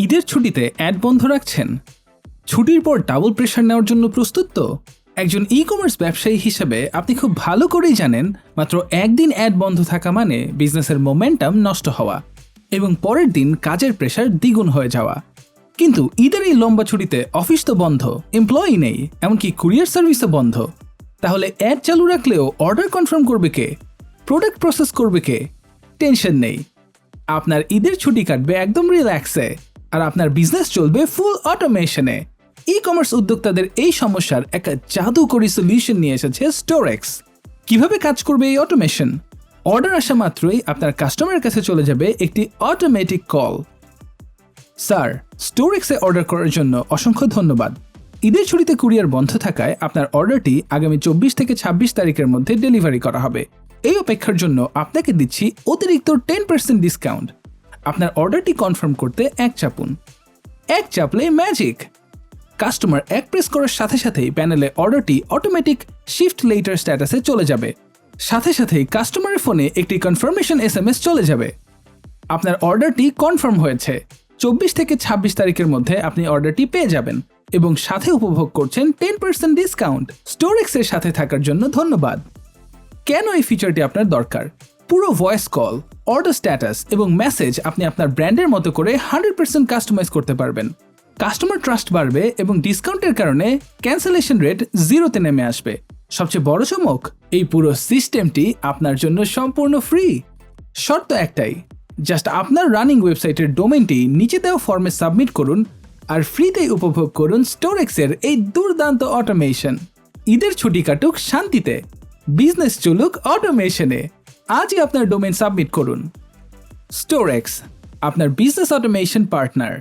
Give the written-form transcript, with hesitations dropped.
ঈদের ছুটিতে অ্যাড বন্ধ রাখছেন? ছুটির পর ডাবল প্রেশার নেওয়ার জন্য প্রস্তুত তো? একজন ই কমার্স ব্যবসায়ী হিসেবে আপনি খুব ভালো করেই জানেন মাত্র একদিন অ্যাড বন্ধ থাকা মানে বিজনেসের মোমেন্টাম নষ্ট হওয়া এবং পরের দিন কাজের প্রেশার দ্বিগুণ হয়ে যাওয়া। কিন্তু ঈদের এই লম্বা ছুটিতে অফিস তো বন্ধ, এমপ্লয়ি নেই, এমনকি কুরিয়ার সার্ভিসও বন্ধ। তাহলে অ্যাড চালু রাখলেও অর্ডার কনফার্ম করবে কে? প্রোডাক্ট প্রসেস করবে কে? টেনশন নেই, আপনার ঈদের ছুটি কাটবে একদম রিল্যাক্সে আর আপনার বিজনেস চলবে ফুল অটোমেশনে। ই কমার্স উদ্যোক্তাদের এই সমস্যার একটা জাদুকরী সলিউশন নিয়ে এসেছে স্টোরেক্স। কিভাবে কাজ করবে এই অটোমেশন? অর্ডার আসা মাত্রই আপনার কাস্টমারের কাছে চলে যাবে একটি অটোমেটিক কল। স্যার, স্টোরেক্সে অর্ডার করার জন্য অসংখ্য ধন্যবাদ। ঈদের ছুটিতে কুরিয়ার বন্ধ থাকায় আপনার অর্ডারটি আগামী 24 থেকে 26 তারিখের মধ্যে ডেলিভারি করা হবে। এই অপেক্ষার জন্য আপনাকে দিচ্ছি অতিরিক্ত 10% ডিসকাউন্ট। আপনার অর্ডারটি কনফার্ম করতে এক চাপুন। এক চাপলে ম্যাজিক! কাস্টমার এক প্রেস করার সাথে সাথেই প্যানেলে অর্ডারটি অটোমেটিক শিফট লেটার স্ট্যাটাসে চলে যাবে। সাথে সাথেই কাস্টমারের ফোনে একটি কনফার্মেশন SMS চলে যাবে। আপনার অর্ডারটি কনফার্ম হয়েছে। 24 থেকে 26 তারিখের মধ্যে আপনি অর্ডারটি পেয়ে যাবেন এবং সাথে উপভোগ করছেন 10% ডিসকাউন্ট। স্টোরেক্সের সাথে থাকার জন্য ধন্যবাদ। কেন এই ফিচারটি আপনার দরকার? পুরো ভয়েস কল, অর্ডার স্ট্যাটাস এবং মেসেজ আপনি আপনার ব্র্যান্ডের মতো করে 100% কাস্টমাইজ করতে পারবেন। কাস্টমার ট্রাস্ট বাড়বে এবং ডিসকাউন্টের কারণে ক্যান্সেলেশন রেট 0-তে নেমে আসবে। সবচেয়ে বড় চমক, এই পুরো সিস্টেমটি আপনার জন্য সম্পূর্ণ ফ্রি। শর্ত একটাই, জাস্ট আপনার রানিং ওয়েবসাইটের ডোমেনটি নিচে দেওয়া ফর্মে সাবমিট করুন আর ফ্রিতেই উপভোগ করুন স্টোরেক্সের এই দুর্দান্ত অটোমেশন। ঈদের ছুটি কাটুক শান্তিতে, বিজনেস চলুক অটোমেশনে। আজই আপনার ডোমেন সাবমিট করুন। স্টোরেক্স, আপনার বিজনেস অটোমেশন পার্টনার।